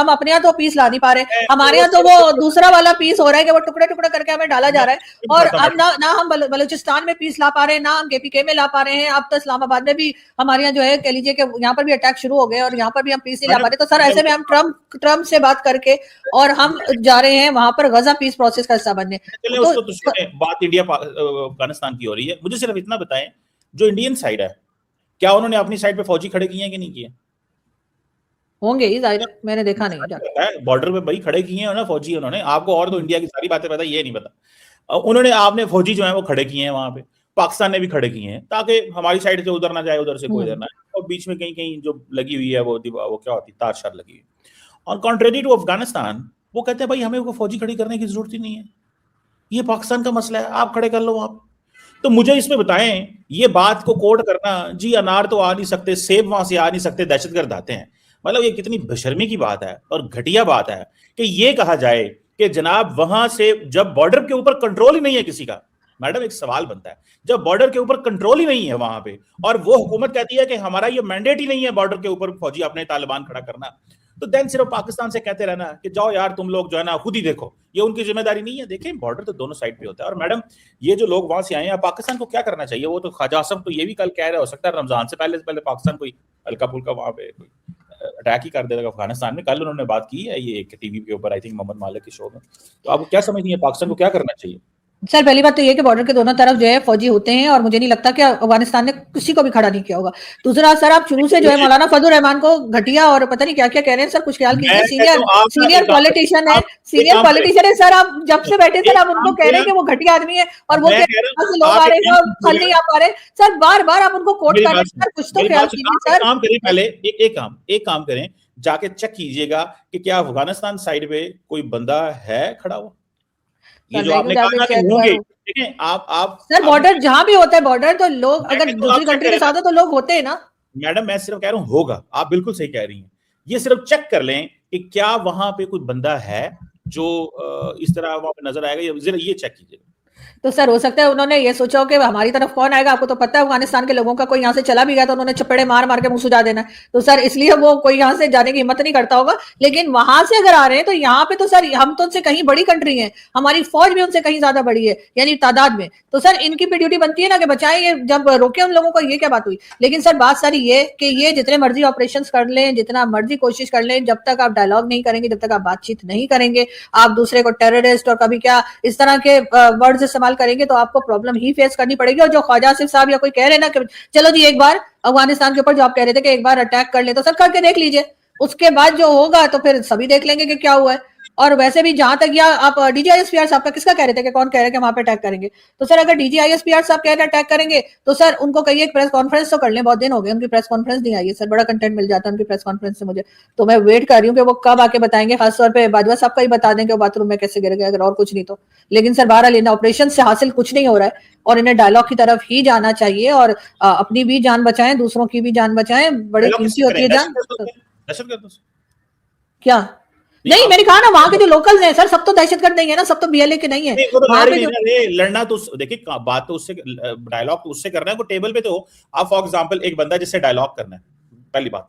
हम अपने यहाँ तो पीस ला नहीं पा रहे, हमारे यहाँ तो वो दूसरा वाला पीस हो रहा है कि वो टुकड़े टुकड़े करके हमें डाला जा रहा है, और अब ना हम बलूचिस्तान में पीस ला पा रहे हैं, ना हम KPK में ला पा रहे हैं, अब तो इस्लामाबाद में भी हमारे यहाँ जो है कह लीजिए कि यहाँ पर भी अटैक शुरू हो गए और यहाँ पर भी हम पीस नहीं ला पा रहे। तो सर ऐसे में हम ट्रम्प से बात करके और हम जा रहे हैं वहां पर गजा पीस प्रोसेस का हिस्सा बनने। बात इंडिया अफगानिस्तान की हो रही है, मुझे सिर्फ इतना बताएं, जो इंडियन साइड है क्या उन्होंने अपनी साइड पे फौजी खड़े किए हैं कि नहीं किए? होंगे ही, जाहिर मैंने देखा नहीं, बॉर्डर पे भाई खड़े किए हैं ना फौजी उन्होंने, आपको और तो इंडिया की सारी बातें पता, ये नहीं पता। उन्होंने आपने फौजी जो है वो खड़े किए हैं वहां पे, पाकिस्तान ने भी खड़े किए हैं ताकि हमारी साइड से उधर ना जाए, उधर से कोई इधर ना, और बीच में कहीं कहीं जो लगी हुई है वो क्या होती है, तार शार लगी हुई। और कॉन्ट्रेरी टू अफगानिस्तान, वो कहते हैं भाई हमें फौजी खड़ी करने की जरूरत ही नहीं है, ये पाकिस्तान का मसला है, आप खड़े कर लो वहां पे। तो मुझे इसमें बताएं, ये बात को कोड करना, जी अनार तो आ नहीं सकते, सेब वहां से आ नहीं सकते, दहशतगर्द आते हैं, मतलब ये कितनी बेशर्मी की बात है और घटिया बात है कि ये कहा जाए कि जनाब वहां से जब बॉर्डर के ऊपर कंट्रोल ही नहीं है किसी का। मैडम एक सवाल बनता है, जब बॉर्डर के ऊपर कंट्रोल ही नहीं है वहां पे और वो हुकूमत कहती है कि हमारा ये मैंडेट ही नहीं है बॉर्डर के ऊपर फौजी अपने तालिबान खड़ा करना, तो देन सिर्फ पाकिस्तान से कहते रहना कि जाओ यार तुम लोग जो है ना खुद ही देखो, ये उनकी जिम्मेदारी नहीं है। देखें बॉर्डर तो दोनों साइड पे होता है। और मैडम ये जो लोग वहां से आए हैं, पाकिस्तान को क्या करना चाहिए? वो तो ख्वाजा आसिफ तो ये भी कल कह रहे, हो सकता है रमजान से पहले पाकिस्तान कोई हल्का फुल्का वहां पे अटैक ही कर देगा अफगानिस्तान में। कल उन्होंने बात की है ये एक टीवी के ऊपर, आई थिंक मोहम्मद मालिक के शो में। तो आपको क्या समझती है पाकिस्तान को क्या करना चाहिए? सर पहली बात तो ये कि बॉर्डर के दोनों तरफ जो है फौजी होते हैं और मुझे नहीं लगता कि अफगानिस्तान ने किसी को भी खड़ा नहीं किया होगा। दूसरा सर आप शुरू से जो है मौलाना फजल रहमान को घटिया और पता नहीं क्या क्या कह रहे हैं सर, कुछ ख्याल कीजिए, सीनियर पॉलिटिशियन है सर, आप जब से बैठे सर आप उनको कह रहे हैं कि वो घटिया आदमी है और वो लोग आ रहे हैं और फल नहीं आ पा रहे सर, बार बार आप उनको कोट कर रहे हैं सर, कुछ तो ख्याल कीजिए सर। काम करें पहले, एक काम करें, जाके चेक कीजिएगा कि क्या अफगानिस्तान साइड पे कोई बंदा है खड़ा हुआ। ये जो आपने कहा कि होंगे, देखें आप सर बॉर्डर जहां भी होता है बॉर्डर, तो लोग अगर दूसरी कंट्री के साथ हो तो लोग होते हैं ना। मैडम मैं सिर्फ कह रहा हूं होगा, आप बिल्कुल सही कह रही हैं, ये सिर्फ चेक कर लें कि क्या वहां पे कोई बंदा है जो इस तरह वहां पे नजर आएगा, जरा ये चेक कीजिएगा। तो सर हो सकता है उन्होंने ये सोचा हो कि हमारी तरफ कौन आएगा, आपको तो पता है अफगानिस्तान के लोगों का कोई यहाँ से चला भी गया तो उन्होंने चप्पड़े मार मार के मुंह सुझा देना है, तो सर इसलिए वो कोई यहाँ से जाने की हिम्मत नहीं करता होगा। लेकिन वहां से अगर आ रहे हैं तो यहाँ पे तो सर हम तो उनसे कहीं बड़ी कंट्री है, हमारी फौज भी उनसे कहीं ज्यादा बड़ी है यानी तादाद में, तो सर इनकी भी ड्यूटी बनती है ना कि बचाएं, ये जब रोके उन लोगों को, ये क्या बात हुई। लेकिन सर बात सारी ये कि ये जितने मर्जी ऑपरेशन कर लें, जितना मर्जी कोशिश कर लें, जब तक आप डायलॉग नहीं करेंगे, जब तक आप बातचीत नहीं करेंगे, आप दूसरे को टेररिस्ट और कभी क्या इस तरह के वर्ड्स इस्तेमाल करेंगे तो आपको प्रॉब्लम ही फेस करनी पड़ेगी। और जो ख्वाजा आसिफ साहब या कोई कह रहे हैं ना कि चलो जी एक बार अफगानिस्तान के ऊपर जो आप कह रहे थे कि एक बार अटैक कर ले, तो सर करके देख लीजिए, उसके बाद जो होगा तो फिर सभी देख लेंगे कि क्या हुआ है। और वैसे भी जहां तक या आप DGISPR साहब का किसका कह रहे थे कि कौन कह रहे हैं कि वहां पे अटैक करेंगे, तो सर अगर DGISPR साहब कह रहे हैं अटैक करेंगे तो सर उनको कहिए एक प्रेस कॉन्फ्रेंस तो कर लें, बहुत दिन हो गए उनकी प्रेस कॉन्फ्रेंस नहीं आई है सर, बड़ा कंटेंट मिल जाता है उनकी प्रेस कॉन्फ्रेंस से मुझे, तो मैं वेट कर रही हूँ कि वो कब आके बताएंगे, खासतौर पर बाजवा साहब का ही बता देंगे वो बाथरूम में कैसे गिर गए, अगर और कुछ नहीं तो। लेकिन सर बहरहाल इन ऑपरेशन से हासिल कुछ नहीं हो रहा है और इन्हें डायलॉग की तरफ ही जाना चाहिए और अपनी भी जान बचाएं, दूसरों की भी जान बचाएं, बड़ी कीमती होती है जान। क्या नहीं, मैंने कहा ना वहां के जो लोकल्स हैं सर सब तो दहशतगर्द नहीं है ना, सब तो BLA के नहीं है। लड़ना तो देखिए बात तो उससे, डायलॉग तो उससे करना है वो टेबल पे तो आप फॉर एग्जांपल एक बंदा जिससे डायलॉग करना है, पहली बात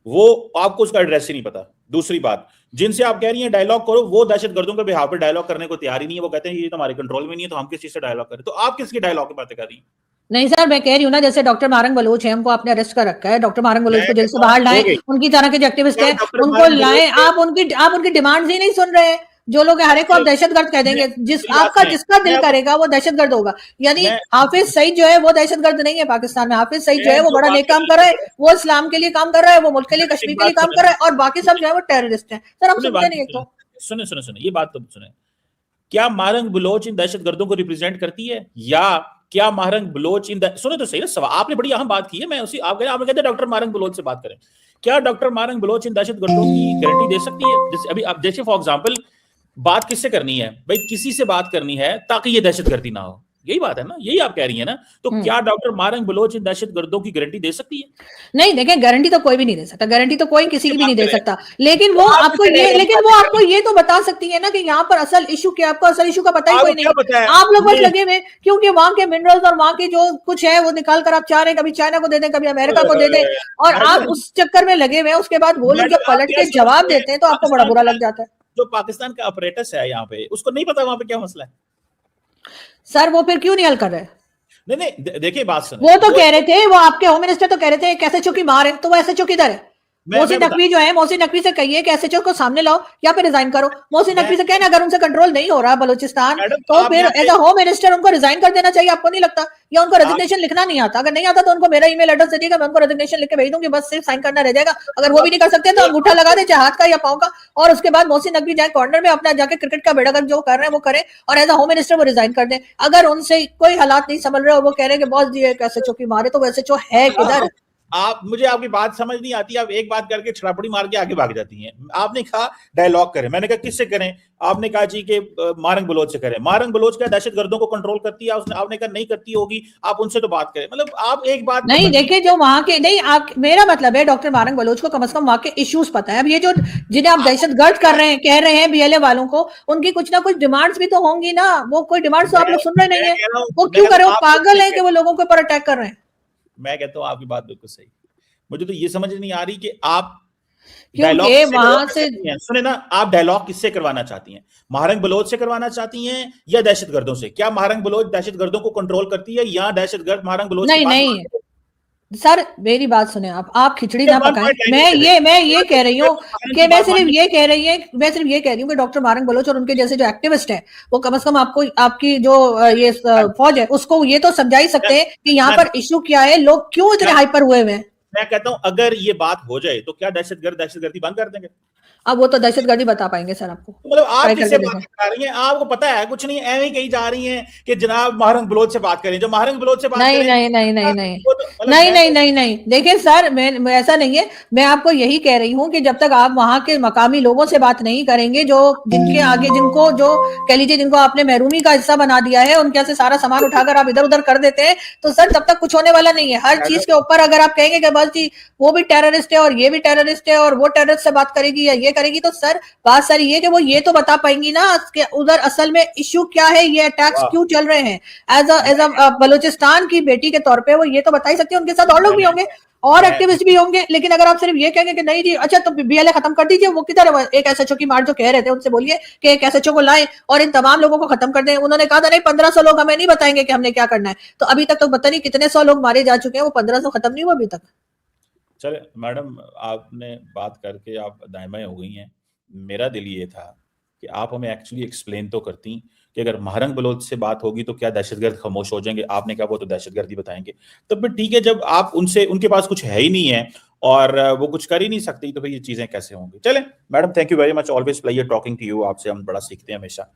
वो आपको उसका एड्रेस ही नहीं पता। दूसरी बात, जिनसे आप कह रही हैं डायलॉग करो वो दहशतगर्दों के बिहाफ पे डायलॉग करने को तैयार ही नहीं है, वो कहते हैं ये तो हमारे कंट्रोल में नहीं है तो हम किस चीज से डायलॉग करें। तो आप किसकी डायलॉग की बातें कर रही हैं? नहीं सर मैं कह रही हूँ ना, जैसे डॉक्टर मारंग बलोच है, उनको आपने अरेस्ट कर रखा है, डॉक्टर मारंग बलोच को जेल से बाहर लाएं, उनकी तरह के जो एक्टिविस्ट हैं उनको लाएं, आप उनकी डिमांड्स ही नहीं सुन रहे हैं। जो लोग हर एक को आप दहशतगर्द कह देंगे, जिसका दिल करेगा वो दहशतगर्द होगा। यानी हाफिज सईद जो है वो दहशतगर्द नहीं है पाकिस्तान में, हाफिज सईद जो है वो बड़ा नेक काम कर रहा है, वो इस्लाम के लिए काम कर रहा है, वो मुल्क के लिए कश्मीर के लिए काम कर रहा है, और बाकी सब जो है वो टेररिस्ट है। सर हम सुनते नहीं। एक तो सुने ये बात तो सुने, क्या मारंग बलोच इन दहशतगर्दों को रिप्रेजेंट करती है, या क्या मारंग बलोच इन सुने तो सही ना सवाल, आपने बड़ी अहम बात की है, मैं उसी आपने कहते डॉक्टर मारंग बलोच से बात करें, क्या डॉक्टर मारंग बलोच इन दहशतगर्दों की गारंटी दे सकती है? जैसे अभी आप देखिए फॉर एग्जांपल बात किससे करनी है भाई, किसी से बात करनी है ताकि ये दहशतगर्दी ना हो, यही बात है ना, यही आप कह रही है ना। तो क्या डॉक्टर मारंग बलोच इन दहशतगर्दों की गारंटी दे सकती है? नहीं, देखिए गारंटी तो कोई भी नहीं दे सकता, गारंटी तो कोई किसी की भी नहीं दे सकता, लेकिन तो वो आप आपको मुझे ये, गारंटी लेकिन वो आपको ये तो बता सकती है ना कि यहाँ पर असल इशू क्या है। आपको असल इशू का पता ही आपको कोई नहीं क्या पता है? आप लोग बस लगे हुए, क्योंकि वहां के मिनरल्स और वहां की जो कुछ है वो निकाल कर आप चाह रहे हैं, कभी चाइना को दे दें, कभी अमेरिका को दे दें, और आप मैडम, उस चक्कर में लगे हुए हैं। उसके बाद वो लोग जब मैडम आप पलट क्या के जवाब समझते हैं, देते हैं तो आपको बड़ा पाकिस्तान बुरा का लग जाता है। जो पाकिस्तान का ऑपरेटस है यहाँ पे, उसको नहीं पता वहां पे क्या मसला है? सर वो फिर क्यों नहीं हल कर रहे? नहीं नहीं, देखिए बात सुने, वो तो कह रहे थे, वो आपके होम मिनिस्टर तो कह रहे थे कैसे चुकी मार है, तो वो ऐसे चुक किधर है? मोहसिन मैं नकवी जो है, मोहसिन नकवी से कहिए कि एसएचओ को सामने लाओ या फिर रिजाइन करो। मोहसिन मैं नकवी से कहना अगर उनसे कंट्रोल नहीं हो रहा बलूचिस्तान, मैडम तो आप फिर यहाँ पे एज अ होम मिनिस्टर उनको रिजाइन कर देना चाहिए। आपको नहीं लगता? या उनको आप रेजिग्नेशन लिखना नहीं आता? अगर नहीं आता तो उनको मेरा ईमेल एड्रेस दे दीजिएगा, मैं उनको रेजिग्नेशन लिख के भेज दूंगी, बस सिर्फ साइन करना रह जाएगा। अगर वो भी नहीं कर सकते तो एक अंगूठा लगा दे, चाहे हाथ का या पांव का, और उसके बाद मोहसिन नकवी जाए कॉर्नर में अपना जाके क्रिकेट का बेड़ागर्क जो कर रहे हैं वो करें, और एज अ होम मिनिस्टर वो रिजाइन कर दें। अगर उनसे कोई हालात नहीं संभल रहे और वो कह रहे हैं कि बॉस जी एक एसएचओ की मारे, तो वो एसएचओ है किधर? आप मुझे आपकी बात समझ नहीं आती, आप एक बात करके छड़ापड़ी मार के आगे भाग जाती हैं। आपने कहा डायलॉग करें, मैंने कहा किससे करें? आपने कहा जी कि मारंग बलोच से करें। मारंग बलोच क्या दहशतगर्दों को कंट्रोल करती है? उसने आपने कहा नहीं करती होगी, आप उनसे तो बात करें। मतलब आप एक बात को नहीं, देखिए जो वहां के नहीं, आप, मेरा मतलब है डॉक्टर मारंग बलोच को कम से कम वहां के इश्यूज पता है। अब ये जो जिन्हें आप दहशतगर्द कर रहे हैं, कह रहे हैं बीएलए वालों को, उनकी कुछ ना कुछ डिमांड्स भी तो होंगी ना। वो कोई डिमांड्स तो आप लोग सुन रहे नहीं है। वो क्यों करे? वो पागल है कि वो लोगों के ऊपर अटैक कर रहे हैं। मैं कहता हूं आपकी बात बिल्कुल सही। मुझे तो ये समझ नहीं आ रही कि आप डायलॉग क्योंकि किससे वहां करवाना से, चाहती हैं? सुने ना, आप डायलॉग किससे करवाना चाहती हैं? मारंग बलोच से करवाना चाहती हैं या दहशतगर्दों से? क्या मारंग बलोच दहशतगर्दों को कंट्रोल करती है या दहशतगर्द मारंग बलोच की नहीं बात नहीं मानते हैं? सर मेरी बात सुने, आप खिचड़ी ये ना वन पकाएं। पॉइंट लाइन मैं में ये मैं ये कह रही हूँ मारंग कि की बात माननी मैं सिर्फ ये कह रही हूँ कि डॉक्टर मारंग बलोच और उनके जैसे जो एक्टिविस्ट हैं, वो कम से कम आपको, आपकी जो फौज है उसको ये तो समझा ही सकते हैं कि यहाँ पर इशू क्या है, लोग क्यों इतने हाइपर हुए हुए हैं। मैं कहता हूं अगर ये बात हो जाए तो क्या दहशतगर्दी बंद कर देंगे? अब वो तो दहशतगर्दी बता पाएंगे सर, आपको मतलब आप ट्राई किससे करके बात देखें। कर रही हैं? आपको पता है कुछ नहीं, ऐਵੇਂ ही कही जा रही हैं कि जनाब मारंग बलोच से बात करें। जो मारंग बलोच से बात नहीं करें नहीं नहीं नहीं नहीं वो तो मतलब नहीं मैं नहीं तो नहीं नहीं देखिए सर, मैं ऐसा नहीं है। मैं आपको यही कह रही हूँ कि जब तक आप वहां के मकामी लोगों से बात नहीं करेंगे, जो जिनके आगे, जिनको जो कह लीजिए जिनको आपने महरूमी का हिस्सा बना दिया है, उनके यहाँ से सारा सामान उठाकर आप इधर उधर कर देते हैं, तो सर तब तक कुछ होने वाला नहीं है। हर चीज के ऊपर अगर आप कहेंगे कि बस जी वो भी टेररिस्ट है और ये भी टेररिस्ट है और वो टेररिस्ट से बात करेगी या ये करेगी, तो सर बात सारी ये कि वो ये तो बता पाएंगी ना कि उधर असल में इश्यू क्या है, ये अटैक्स क्यों चल रहे हैं। एज अ बलूचिस्तान की बेटी के तौर पे वो ये तो बता ही सकती है। उनके साथ और लोग भी होंगे और एक्टिविस्ट भी होंगे, लेकिन अगर आप सिर्फ ये कहेंगे कि नहीं जी अच्छा तो बीएलए खत्म कर दीजिए, वो किधर है? एक एसएचओ की मार जो कह रहे थे, उनसे बोलिए कि एक एसएचओ को लाएं और इन तमाम लोगों को खत्म कर दें। उन्होंने कहा था नहीं 1500 लोग हमें नहीं बताएंगे कि हमने क्या करना है, तो अभी तक तो पता नहीं कितने 100 लोग मारे जा चुके हैं, वो 1500 खत्म नहीं हुआ अभी तक। चले मैडम, आपने बात करके आप दायमाएं हो गई हैं। मेरा दिल ये था कि आप हमें एक्चुअली एक्सप्लेन तो करती कि अगर मारंग बलोच से बात होगी तो क्या दहशतगर्द खामोश हो जाएंगे? आपने कहा वो तो दहशतगर्दी बताएंगे। तो फिर ठीक है, जब आप उनसे, उनके पास कुछ है ही नहीं है और वो कुछ कर ही नहीं सकती, तो फिर ये चीजें कैसे होंगी? चले madam, thank you very much, always pleasure talking to you. आपसे हम बड़ा सीखते हैं हमेशा।